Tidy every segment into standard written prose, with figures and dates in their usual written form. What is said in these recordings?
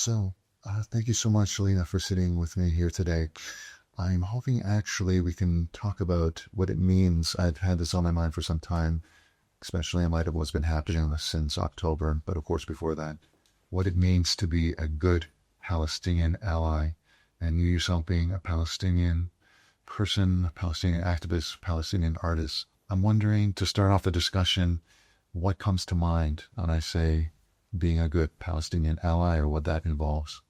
Thank you so much, Lina, for sitting with me here today. I'm hoping actually we can talk about what it means. I've had this on my mind for some time, especially in light of what's been happening since October, but of course before that, what it means to be a good Palestinian ally. And you yourself being a Palestinian person, a Palestinian activist, Palestinian artist. I'm wondering, to start off the discussion, what comes to mind when I say being a good Palestinian ally, or what that involves?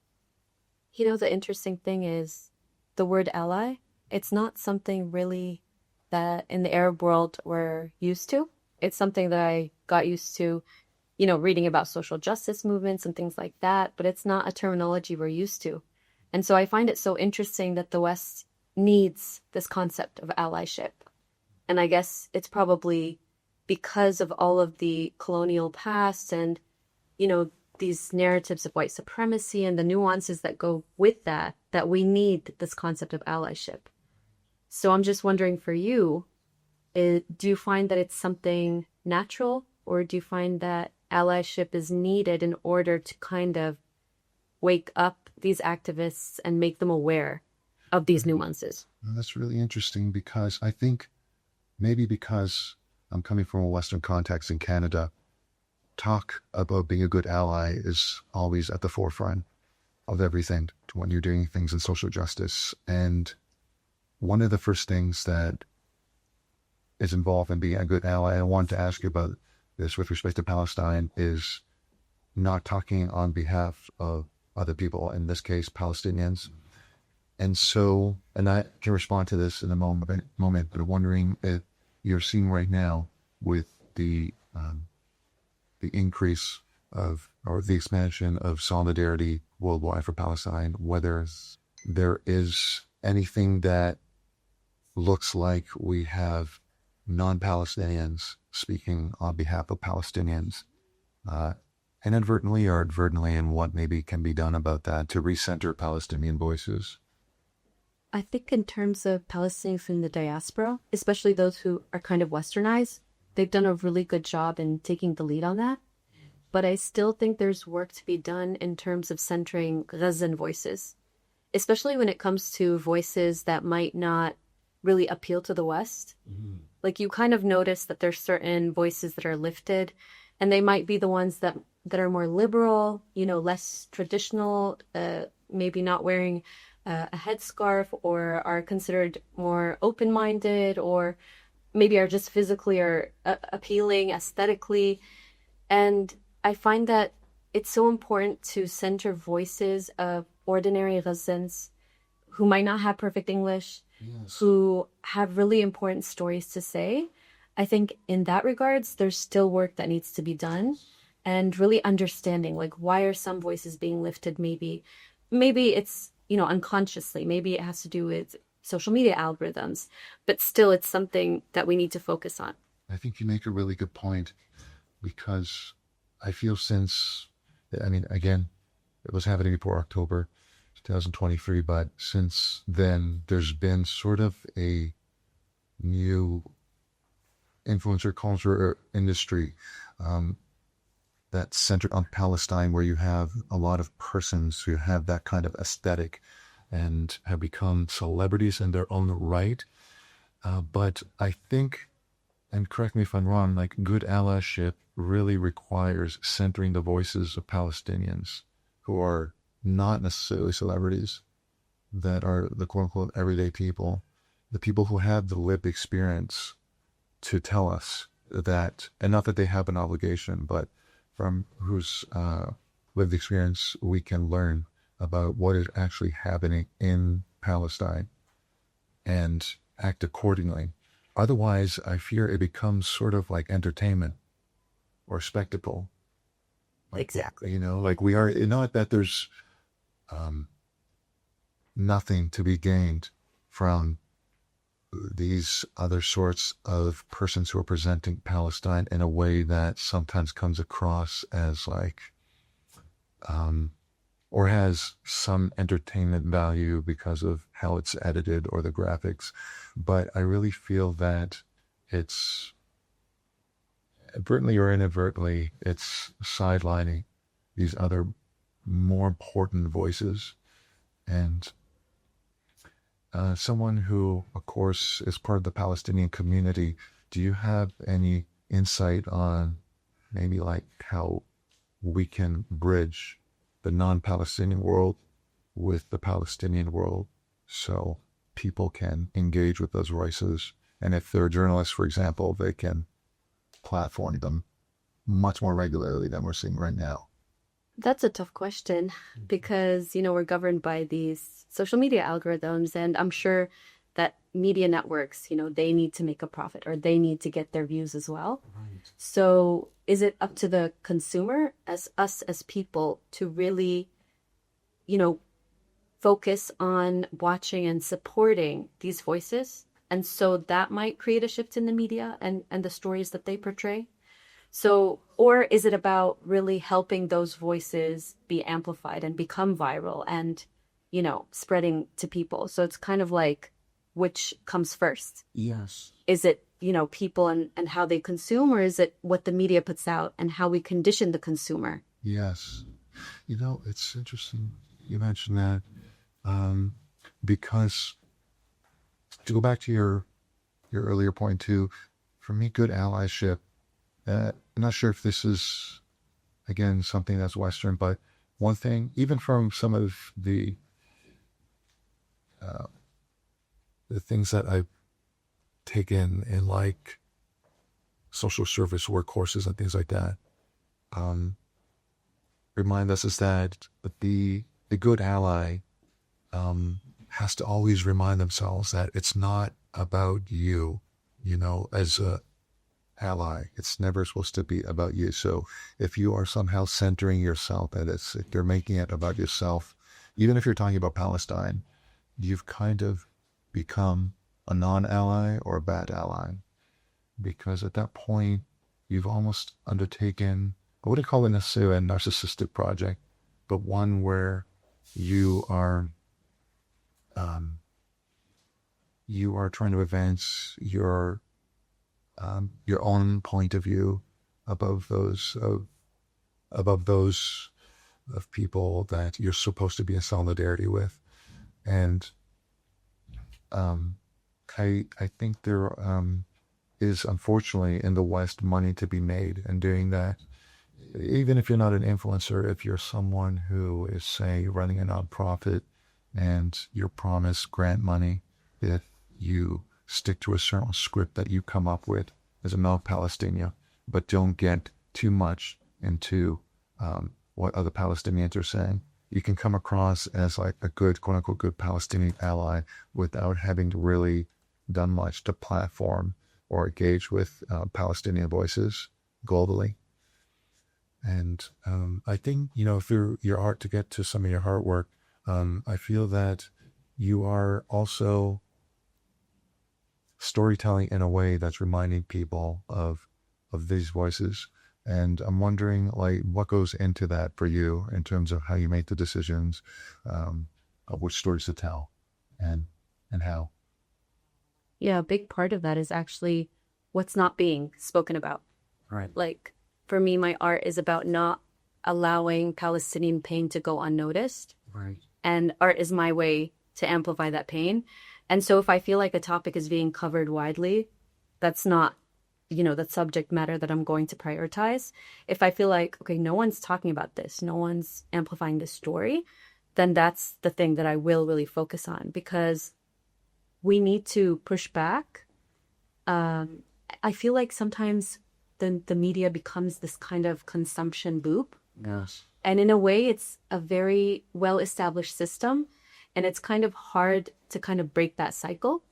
The interesting thing is the word ally, it's not something really that in the Arab world we're used to. It's something that I got used to, reading about social justice movements and things like that, but it's not a terminology we're used to. And so I find it so interesting that the West needs this concept of allyship. And I guess it's probably because of all of the colonial past and, these narratives of white supremacy and the nuances that go with that, that we need this concept of allyship. So I'm just wondering for you, do you find that it's something natural, or do you find that allyship is needed in order to kind of wake up these activists and make them aware of these nuances? Well, that's really interesting, because I think maybe because I'm coming from a Western context in Canada, talk about being a good ally is always at the forefront of everything when you're doing things in social justice. And one of the first things that is involved in being a good ally, I want to ask you about this with respect to Palestine, is not talking on behalf of other people, in this case, Palestinians. And so, and I can respond to this in a moment, but I'm wondering if you're seeing right now with the increase of, or the expansion of solidarity worldwide for Palestine, whether there is anything that looks like we have non-Palestinians speaking on behalf of Palestinians, inadvertently or advertently, and what maybe can be done about that to recenter Palestinian voices. I think in terms of Palestinians in the diaspora, especially those who are kind of westernized, they've done a really good job in taking the lead on that. But I still think there's work to be done in terms of centering Gazan voices, especially when it comes to voices that might not really appeal to the West. Mm-hmm. Like, you kind of notice that there's certain voices that are lifted, and they might be the ones that are more liberal, less traditional, maybe not wearing a headscarf, or are considered more open-minded, or maybe are just physically or appealing aesthetically. And I find that it's so important to center voices of ordinary Gazans who might not have perfect English, yes, who have really important stories to say. I think in that regards, there's still work that needs to be done, and really understanding, like, why are some voices being lifted? Maybe it's, unconsciously, maybe it has to do with social media algorithms, but still it's something that we need to focus on. I think you make a really good point, because I feel again, it was happening before October 2023, but since then, there's been sort of a new influencer culture or industry that's centered on Palestine, where you have a lot of persons who have that kind of aesthetic and have become celebrities in their own right. But I think, and correct me if I'm wrong, like, good allyship really requires centering the voices of Palestinians who are not necessarily celebrities, that are the quote-unquote everyday people, the people who have the lived experience to tell us that, and not that they have an obligation, but from whose lived experience we can learn about what is actually happening in Palestine and act accordingly. Otherwise, I fear it becomes sort of like entertainment or spectacle. Exactly. We are, not that there's nothing to be gained from these other sorts of persons who are presenting Palestine in a way that sometimes comes across as or has some entertainment value because of how it's edited or the graphics. But I really feel that it's, advertently or inadvertently, it's sidelining these other more important voices. And someone who, of course, is part of the Palestinian community, do you have any insight on maybe like how we can bridge the non-Palestinian world with the Palestinian world so people can engage with those voices? And if they're journalists, for example, they can platform them much more regularly than we're seeing right now. That's a tough question because, we're governed by these social media algorithms, and I'm sure that media networks, they need to make a profit or they need to get their views as well. Right. So is it up to the consumer, as us as people, to really, focus on watching and supporting these voices? And so that might create a shift in the media and the stories that they portray. So, or is it about really helping those voices be amplified and become viral and, spreading to people? So it's kind of like, which comes first? Yes. Is it, people and how they consume, or is it what the media puts out and how we condition the consumer? Yes. It's interesting you mentioned that because to go back to your earlier point too, for me, good allyship, I'm not sure if this is, again, something that's Western, but one thing, even from some of the things that I've taken in like social service work courses and things like that, remind us is that the good ally has to always remind themselves that it's not about you, as a ally. It's never supposed to be about you. So if you are somehow centering yourself, and if you're making it about yourself, even if you're talking about Palestine, you've kind of become a non-ally or a bad ally, because at that point you've almost undertaken, I wouldn't call it necessarily a narcissistic project, but one where you are trying to advance your own point of view above those of people that you're supposed to be in solidarity with. And I think there is, unfortunately, in the West, money to be made in doing that. Even if you're not an influencer, if you're someone who is, say, running a nonprofit and you're promised grant money if you stick to a certain script that you come up with as a non-Palestinian, but don't get too much into what other Palestinians are saying, you can come across as like a good, quote unquote, good Palestinian ally without having to really done much to platform or engage with Palestinian voices globally. And I think, through your art, to get to some of your artwork, I feel that you are also storytelling in a way that's reminding people of these voices. And I'm wondering, like, what goes into that for you in terms of how you make the decisions of which stories to tell and how. Yeah, a big part of that is actually what's not being spoken about. Right. Like, for me, my art is about not allowing Palestinian pain to go unnoticed. Right. And art is my way to amplify that pain. And so if I feel like a topic is being covered widely, that's not, the subject matter that I'm going to prioritize. If I feel like, okay, no one's talking about this, no one's amplifying this story, then that's the thing that I will really focus on, because we need to push back. I feel like sometimes the media becomes this kind of consumption loop. Yes. And in a way, it's a very well-established system. And it's kind of hard to kind of break that cycle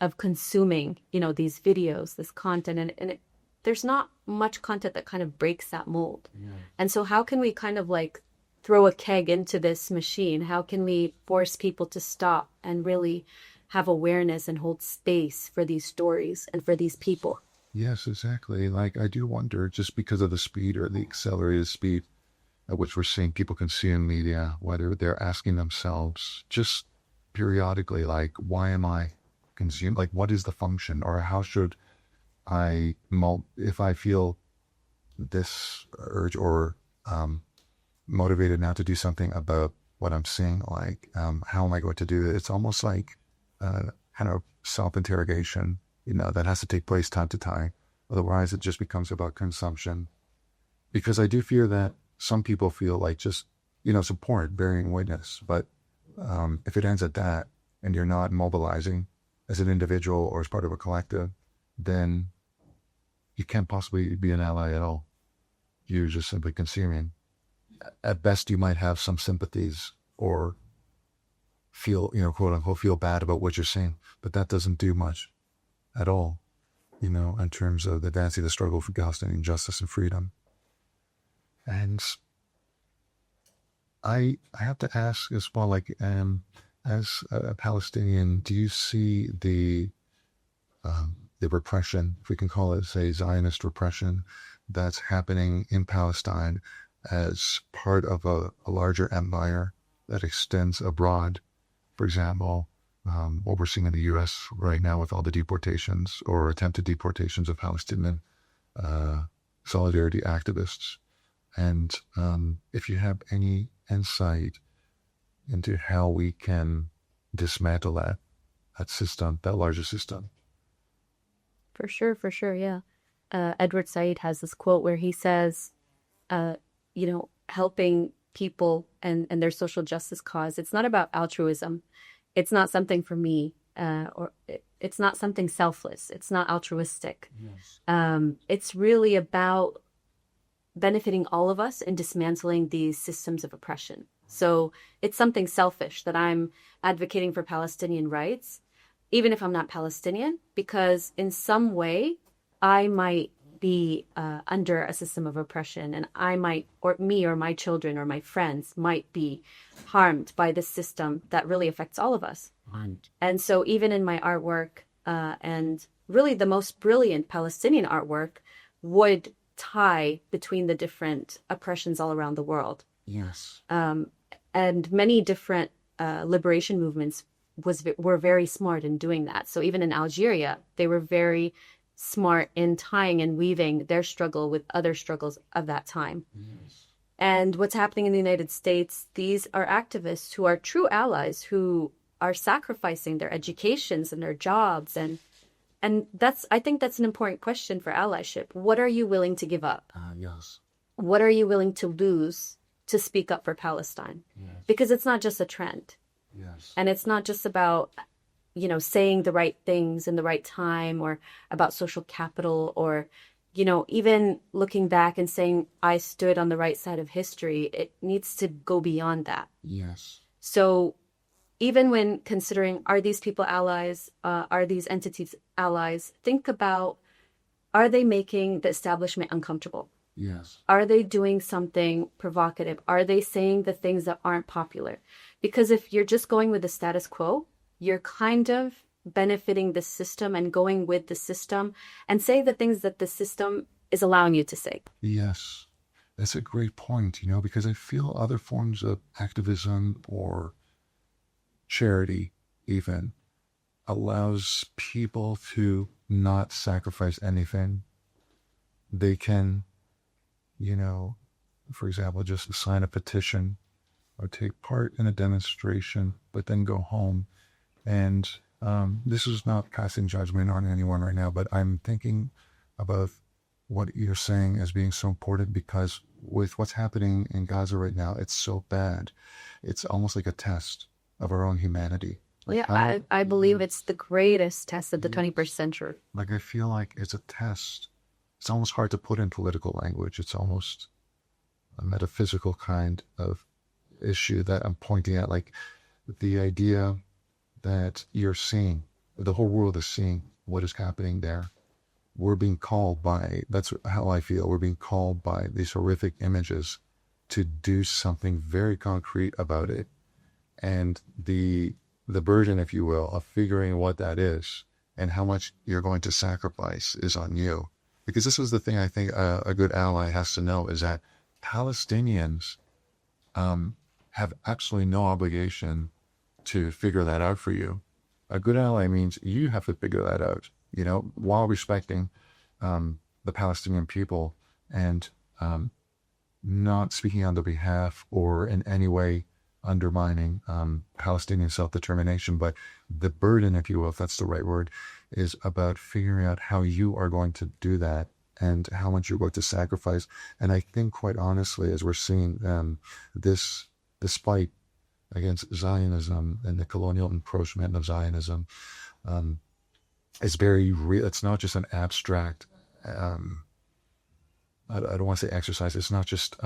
of consuming, these videos, this content. And there's not much content that kind of breaks that mold. Yeah. And so how can we kind of like throw a keg into this machine? How can we force people to stop and really have awareness and hold space for these stories and for these people? Yes, exactly. Like, I do wonder, just because of the speed or the accelerated speed at which we're seeing people consume media, whether they're asking themselves just periodically, like, why am I consuming? Like, what is the function? Or how should if I feel this urge or motivated now to do something about what I'm seeing. Like, how am I going to do it? It's almost like kind of self-interrogation, that has to take place time to time. Otherwise, it just becomes about consumption. Because I do fear that some people feel like just, support, bearing witness. But if it ends at that, and you're not mobilizing as an individual or as part of a collective, then you can't possibly be an ally at all. You're just simply consuming. At best, you might have some sympathies or feel, quote unquote, feel bad about what you're saying, but that doesn't do much at all, in terms of advancing the struggle for Palestinian justice and freedom. And I have to ask as well, like, as a Palestinian, do you see the repression, if we can call it, say, Zionist repression, that's happening in Palestine as part of a larger empire that extends abroad? For example, what we're seeing in the U.S. right now with all the deportations or attempted deportations of Palestinian solidarity activists. And if you have any insight into how we can dismantle that system, that larger system. For sure, yeah. Edward Said has this quote where he says, helping people and their social justice cause, it's not about altruism. It's not something for me, or it's not something selfless. It's not altruistic. Yes. It's really about benefiting all of us and dismantling these systems of oppression. So it's something selfish that I'm advocating for Palestinian rights, even if I'm not Palestinian, because in some way I might be under a system of oppression, and I might, or me or my children or my friends might be harmed by this system that really affects all of us. And so even in my artwork, and really the most brilliant Palestinian artwork would tie between the different oppressions all around the world. Yes. And many different liberation movements were very smart in doing that. So even in Algeria, they were very smart in tying and weaving their struggle with other struggles of that time. Yes. And what's happening in the United States, these are activists who are true allies, who are sacrificing their educations and their jobs. And I think that's an important question for allyship. What are you willing to give up? Yes. What are you willing to lose to speak up for Palestine? Yes. Because it's not just a trend. Yes. And it's not just about, saying the right things in the right time, or about social capital, or, even looking back and saying, I stood on the right side of history. It needs to go beyond that. Yes. So even when considering, are these people allies? Are these entities allies? Think about, are they making the establishment uncomfortable? Yes. Are they doing something provocative? Are they saying the things that aren't popular? Because if you're just going with the status quo, you're kind of benefiting the system and going with the system and say the things that the system is allowing you to say. Yes, that's a great point, because I feel other forms of activism or charity even allows people to not sacrifice anything. They can, for example, just sign a petition or take part in a demonstration, but then go home. And this is not casting judgment on anyone right now, but I'm thinking about what you're saying as being so important, because with what's happening in Gaza right now, it's so bad. It's almost like a test of our own humanity. Yeah, I believe it's the greatest test of the 21st century. Like, I feel like it's a test. It's almost hard to put in political language. It's almost a metaphysical kind of issue that I'm pointing at, like the idea that you're seeing, the whole world is seeing what is happening there. We're being called by, that's how I feel, we're being called by these horrific images to do something very concrete about it. And the burden, if you will, of figuring what that is and how much you're going to sacrifice is on you. Because this is the thing I think a good ally has to know, is that Palestinians have absolutely no obligation to figure that out for you. A good ally means you have to figure that out, while respecting the Palestinian people and not speaking on their behalf or in any way undermining Palestinian self-determination, but the burden, if you will, if that's the right word, is about figuring out how you are going to do that and how much you're going to sacrifice. And I think, quite honestly, as we're seeing this fight against Zionism and the colonial encroachment of Zionism, is very real. It's not just an abstract. I don't want to say exercise. It's not just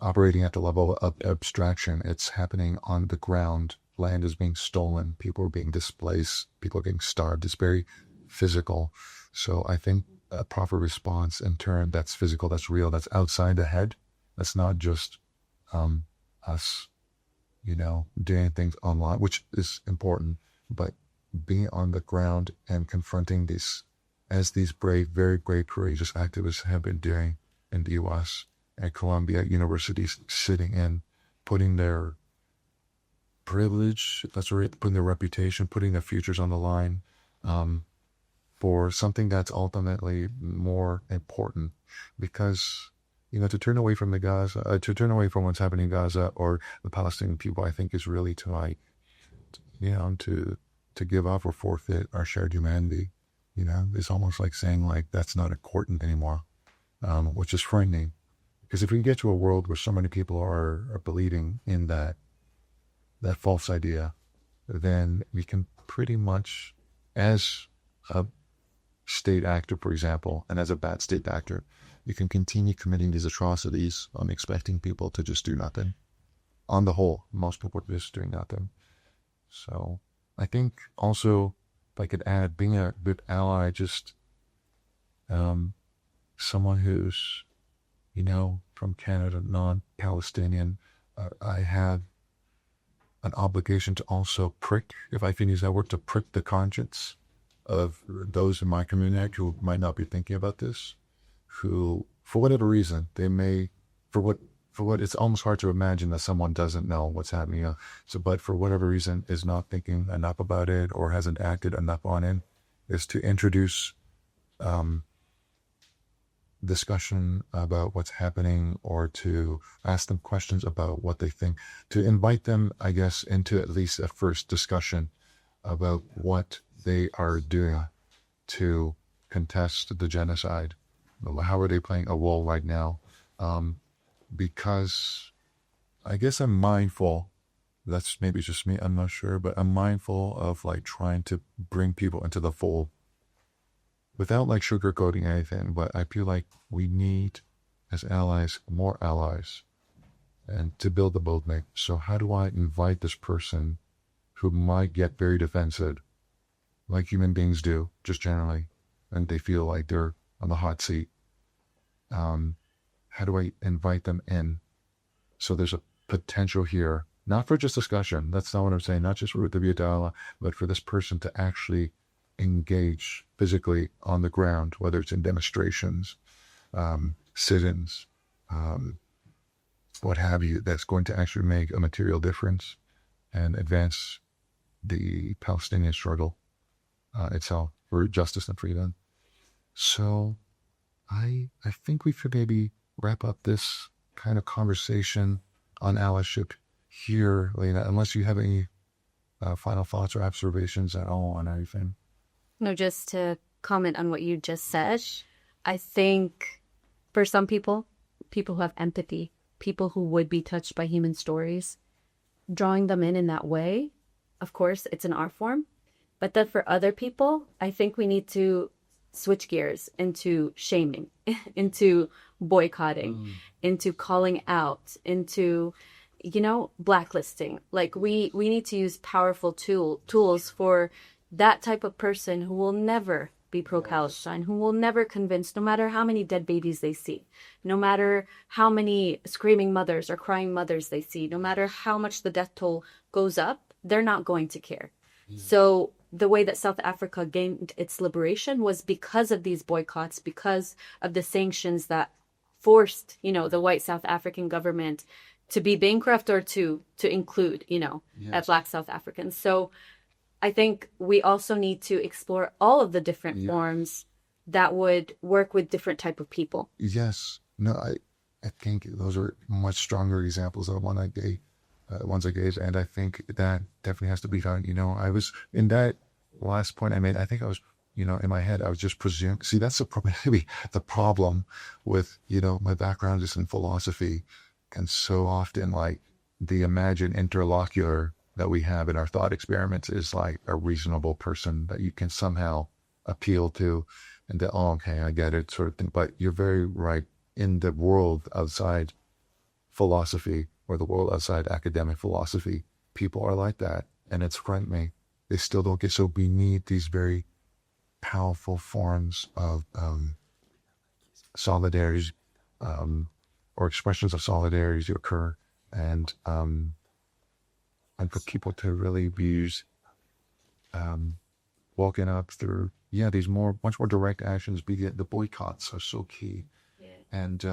operating at the level of abstraction. It's happening on the ground. Land is being stolen. People are being displaced. People are getting starved. It's very physical. So I think a proper response in turn that's physical, that's real, that's outside the head. That's not just us, doing things online, which is important, but being on the ground and confronting these, as these brave, very brave, courageous activists have been doing in the U.S. at Columbia universities, sitting in, putting their privilege, that's right, putting their reputation, putting their futures on the line for something that's ultimately more important. Because, to turn away from to turn away from what's happening in Gaza or the Palestinian people, I think is really to to give up or forfeit our shared humanity. It's almost like saying that's not important anymore, which is frightening. Because if we get to a world where so many people are believing in that false idea, then we can pretty much, as a state actor, for example, and as a bad state actor, you can continue committing these atrocities on expecting people to just do nothing. On the whole, most people are just doing nothing. So I think also, if I could add, being a good ally, just someone who's, from Canada, non-Palestinian, I have an obligation to also prick, if I can use that word, to prick the conscience of those in my community who might not be thinking about this, who, for whatever reason, they may, for what it's almost hard to imagine that someone doesn't know what's happening. But for whatever reason is not thinking enough about it or hasn't acted enough on it, is to introduce discussion about what's happening, or to ask them questions about what they think, to invite them, I guess, into at least a first discussion about what they are doing to contest the genocide. How are they playing a role right now? Because I guess I'm mindful, that's maybe just me, I'm not sure, but I'm mindful of trying to bring people into the fold without sugarcoating anything. But I feel like we need, as allies, more allies, and to build the boatneck. So how do I invite this person who might get very defensive, like human beings do, just generally, and they feel like they're on the hot seat? How do I invite them in? So there's a potential here, not for just discussion. That's not what I'm saying. Not just for the dialogue, but for this person to actually engage physically on the ground, whether it's in demonstrations, sit-ins, what have you, that's going to actually make a material difference and advance the Palestinian struggle itself for justice and freedom. So I think we should maybe wrap up this kind of conversation on allyship here, Lina, unless you have any final thoughts or observations at all on anything. No, just to comment on what you just said, I think for some people who have empathy, people who would be touched by human stories, drawing them in that way, of course, it's an art form. But then for other people, I think we need to switch gears into shaming, into boycotting, into calling out, into, blacklisting. We need to use powerful tools for that type of person who will never be pro-Palestine, who will never convince, no matter how many dead babies they see, no matter how many screaming mothers or crying mothers they see, no matter how much the death toll goes up, they're not going to care. So the way that South Africa gained its liberation was because of these boycotts, because of the sanctions that forced, the white South African government to be bankrupt or to include, Yes. Black South Africans. So I think we also need to explore all of the different forms that would work with different type of people. Yes. No, I think those are much stronger examples of ones I gave, and I think that definitely has to be done. I was in that last point I made. I think I was, in my head, I was just presuming. See, that's maybe the problem with, my background is in philosophy, and so often like the imagined interlocutor that we have in our thought experiments is like a reasonable person that you can somehow appeal to, and that, oh, okay, I get it, sort of thing. But you're very right. In the world outside philosophy, or the world outside academic philosophy, people are like that, and it's frightened me. They still don't get, so we need these very powerful forms of solidarity, or expressions of solidarity to occur, and for people to really use walking up through, these much more direct actions. Be the boycotts are so key, and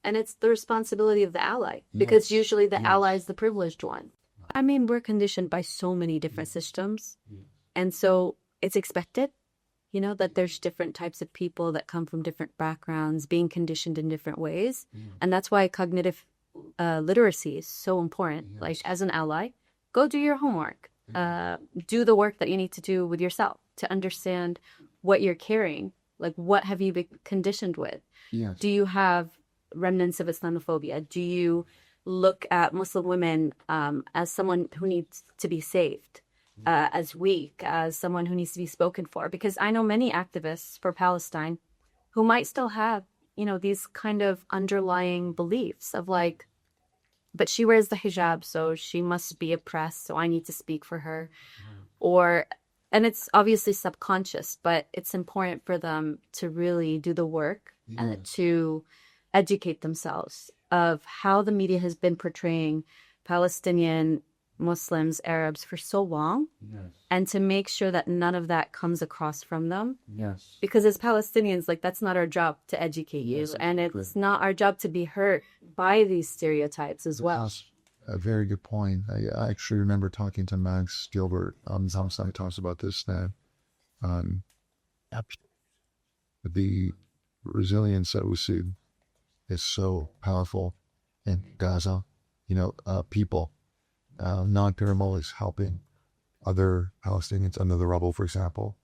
it's the responsibility of the ally, because usually the ally is the privileged one. I mean, we're conditioned by so many different systems, and so it's expected, that there's different types of people that come from different backgrounds being conditioned in different ways. And that's why cognitive literacy is so important. Like, as an ally, go do your homework, do the work that you need to do with yourself to understand what you're carrying. Like, what have you been conditioned with? Do you have remnants of Islamophobia? Do you look at Muslim women as someone who needs to be saved, as weak, as someone who needs to be spoken for? Because I know many activists for Palestine who might still have, these kind of underlying beliefs of like, but she wears the hijab, so she must be oppressed, so I need to speak for her. And it's obviously subconscious, but it's important for them to really do the work and to educate themselves of how the media has been portraying Palestinian Muslims, Arabs for so long, and to make sure that none of that comes across from them. Because as Palestinians, like, that's not our job to educate you, and it's not our job to be hurt by these stereotypes as well. That's a very good point. I actually remember talking to Max Gilbert on some side, talks about this, that the resilience that we see is so powerful in Gaza. People, non-thermal is helping other Palestinians under the rubble, for example.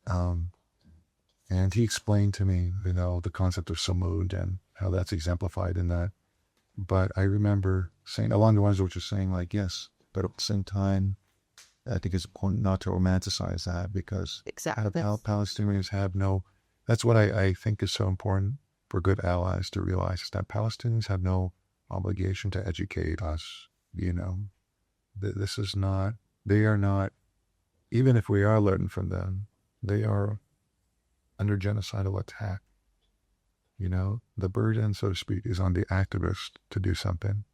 And he explained to me, the concept of Samud and how that's exemplified in that. But I remember saying, along the lines of what you're saying, like, yes, but at the same time, I think it's important not to romanticize that, because Palestinians have no, that's what I think is so important for good allies to realize, is that Palestinians have no obligation to educate us. This is not, they are not, even if we are learning from them, they are under genocidal attack. The burden, so to speak, is on the activist to do something,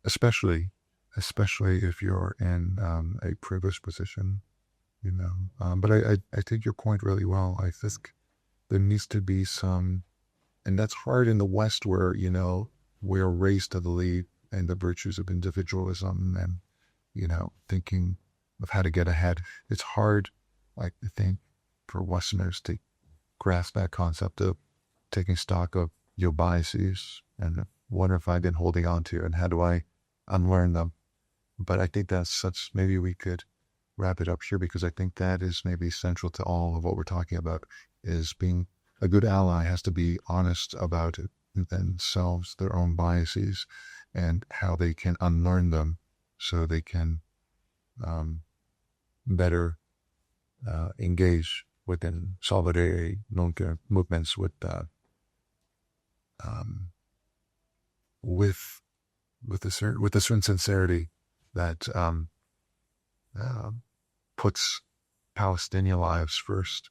especially if you're in a privileged position, But I take your point really well. I think there needs to be some, and that's hard in the West where, we're raised to believe in the virtues of individualism and, thinking of how to get ahead. It's hard, I think, for Westerners to grasp that concept of taking stock of your biases and what have I been holding on to and how do I unlearn them. But I think maybe we could wrap it up here, because I think that is maybe central to all of what we're talking about, is being a good ally has to be honest about it, themselves, their own biases, and how they can unlearn them so they can better engage within solidarity movements with a certain sincerity that puts Palestinian lives first.